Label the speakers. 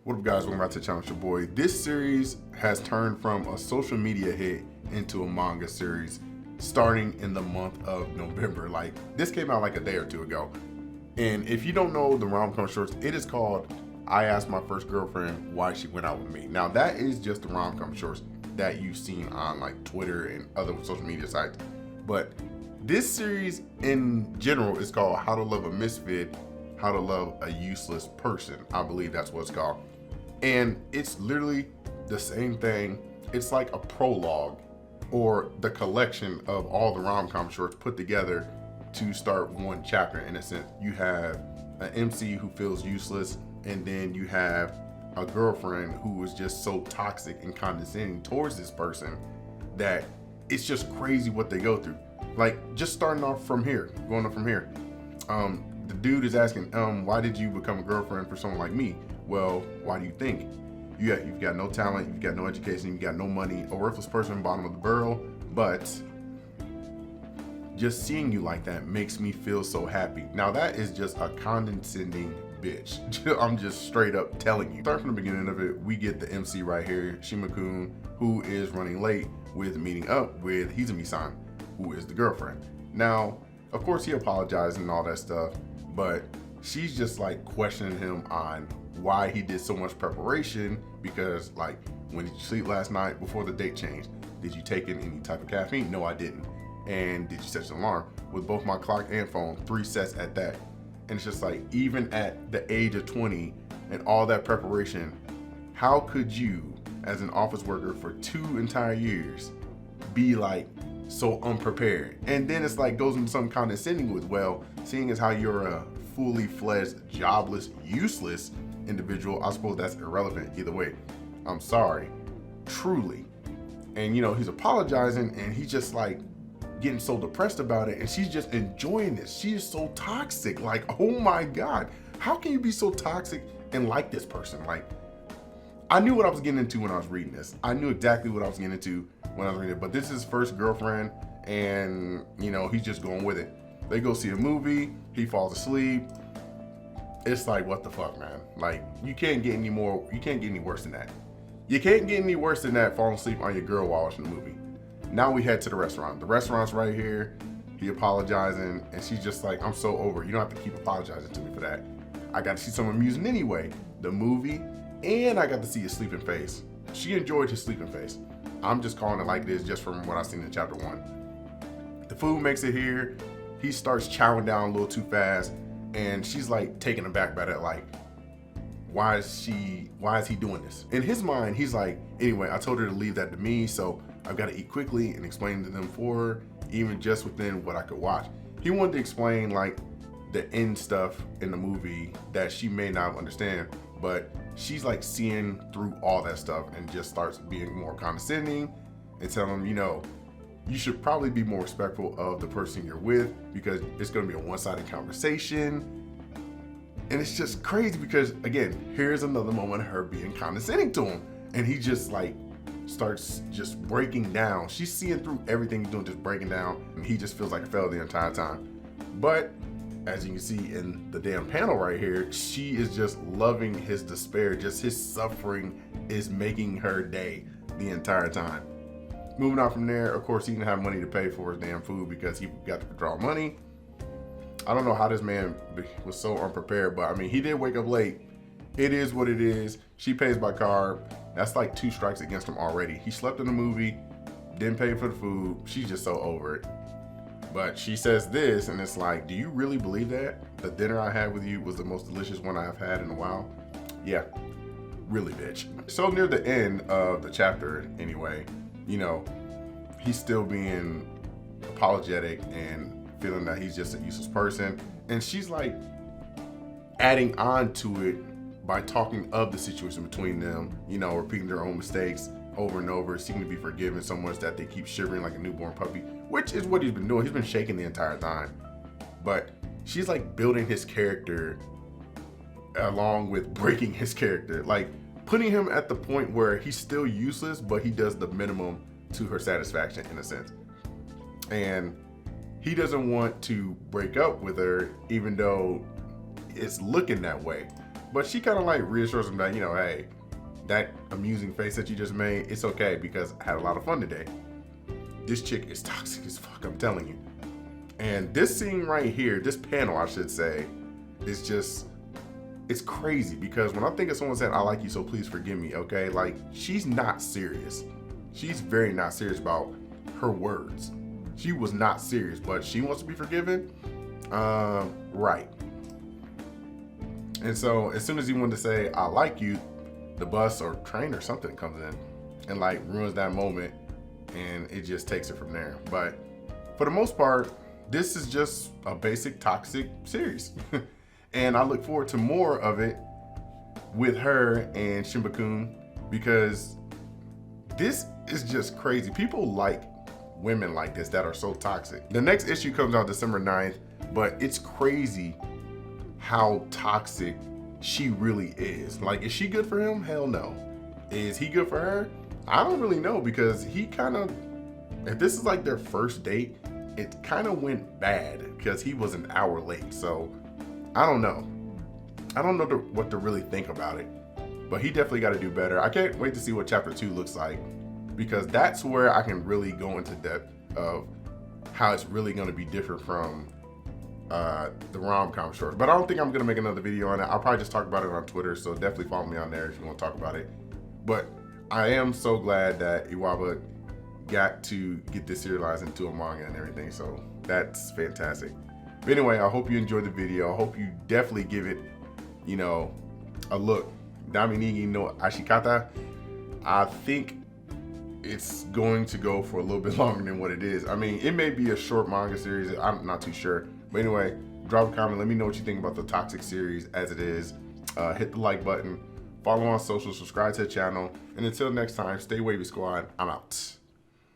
Speaker 1: What up guys, welcome back to the channel, it's your boy. This series has turned from a social media hit into a manga series starting in the month of November. Like, this came out like a day or two ago. And if you don't know the rom-com shorts, it is called I Asked My First Girlfriend Why She Went Out With Me. Now that is just the rom-com shorts that you've seen on like Twitter and other social media sites. But this series in general is called How to Love a Misfit, How to Love a Useless Person. I believe that's what it's called. And it's literally the same thing. It's like a prologue or the collection of all the rom-com shorts put together to start one chapter. In a sense, you have an MC who feels useless, and then you have a girlfriend who is just so toxic and condescending towards this person that it's just crazy what they go through. Like, just starting off from here, going up from here. The dude is asking, why did you become a girlfriend for someone like me? Well, why do you think? You've got no talent, you've got no education, you've got no money, a worthless person bottom of the barrel, but just seeing you like that makes me feel so happy. Now that is just a condescending bitch. I'm just straight up telling you. Start from the beginning of it, we get the MC right here, Shima-kun, who is running late with meeting up with Hizumi-san, who is the girlfriend. Now, of course he apologized and all that stuff, but she's just like questioning him on why he did so much preparation, because like, when did you sleep last night before the date changed? Did you take in any type of caffeine? No, I didn't. And did you set an alarm? With both my clock and phone, 3 sets at that. And it's just like, even at the age of 20 and all that preparation, how could you, as an office worker for 2 entire years, be like so unprepared? And then it's like goes into some condescending with, well, seeing as how you're a fully fledged, jobless, useless individual, I suppose that's irrelevant either way. I'm sorry, truly. And you know, he's apologizing and he's just like getting so depressed about it, and she's just enjoying this. She is so toxic. Like, oh my God, how can you be so toxic and like this person? Like, I knew what I was getting into when I was reading this. I knew exactly what I was getting into when I was reading it, but this is his first girlfriend, and you know, he's just going with it. They go see a movie, he falls asleep. It's like, what the fuck, man? Like, you can't get any worse than that. You can't get any worse than that, falling asleep on your girl while watching the movie. Now we head to the restaurant. The restaurant's right here. He apologizing, and she's just like, I'm so over it. You don't have to keep apologizing to me for that. I got to see something amusing anyway, the movie, and I got to see his sleeping face. She enjoyed his sleeping face. I'm just calling it like this just from what I've seen in chapter 1. The food makes it here. He starts chowing down a little too fast, and she's like taken aback by that, like, why is he doing this? In his mind, he's like, anyway, I told her to leave that to me, so I've got to eat quickly and explain to them for her, even just within what I could watch. He wanted to explain like the end stuff in the movie that she may not understand, but she's like seeing through all that stuff and just starts being more condescending and telling him, you know, you should probably be more respectful of the person you're with, because it's going to be a one-sided conversation. And it's just crazy because, again, here's another moment of her being condescending to him, and he just like starts just breaking down. She's seeing through everything he's doing, just breaking down, and he just feels like a failure the entire time. But as you can see in the damn panel right here, she is just loving his despair. Just his suffering is making her day the entire time. Moving on from there, of course, he didn't have money to pay for his damn food because he got to withdraw money. I don't know how this man was so unprepared, but I mean, he did wake up late. It is what it is. She pays by card. That's like 2 strikes against him already. He slept in the movie, didn't pay for the food. She's just so over it. But she says this, and it's like, do you really believe that? The dinner I had with you was the most delicious one I've had in a while? Yeah, really, bitch. So near the end of the chapter, anyway, you know, he's still being apologetic and feeling that he's just a useless person. And she's like adding on to it by talking of the situation between them, you know, repeating their own mistakes over and over, seeming to be forgiven so much that they keep shivering like a newborn puppy, which is what he's been doing. He's been shaking the entire time. But she's like building his character along with breaking his character, like putting him at the point where he's still useless, but he does the minimum to her satisfaction in a sense. And he doesn't want to break up with her, even though it's looking that way. But she kind of like reassures him that, you know, hey, that amusing face that you just made, it's okay because I had a lot of fun today. This chick is toxic as fuck, I'm telling you. And this scene right here, this panel, I should say, is just, it's crazy because when I think of someone saying, I like you, so please forgive me, okay? Like, she's not serious. She's very not serious about her words. She was not serious, but she wants to be forgiven? Right. And so as soon as he wanted to say, I like you, the bus or train or something comes in and like ruins that moment, and it just takes it from there. But for the most part, this is just a basic toxic series. And I look forward to more of it with her and Shinba-kun because this is just crazy. People like women like this that are so toxic. The next issue comes out December 9th, but it's crazy how toxic she really is. Like, is she good for him? Hell no. Is he good for her? I don't really know because he kind of, if this is like their first date, it kind of went bad because he was an hour late. So I don't know. I don't know what to really think about it, but he definitely got to do better. I can't wait to see what chapter 2 looks like because that's where I can really go into depth of how it's really going to be different from the rom-com shorts. But I don't think I'm going to make another video on it. I'll probably just talk about it on Twitter, so definitely follow me on there if you want to talk about it. But I am so glad that Iwaba got to get this serialized into a manga and everything, so that's fantastic. But anyway, I hope you enjoyed the video. I hope you definitely give it, you know, a look. Daminigi no Ashikata, I think it's going to go for a little bit longer than what it is. I mean, it may be a short manga series, I'm not too sure. But anyway, drop a comment, let me know what you think about the Toxic series as it is. Hit the like button, follow on social, subscribe to the channel, and until next time, stay wavy squad, I'm out.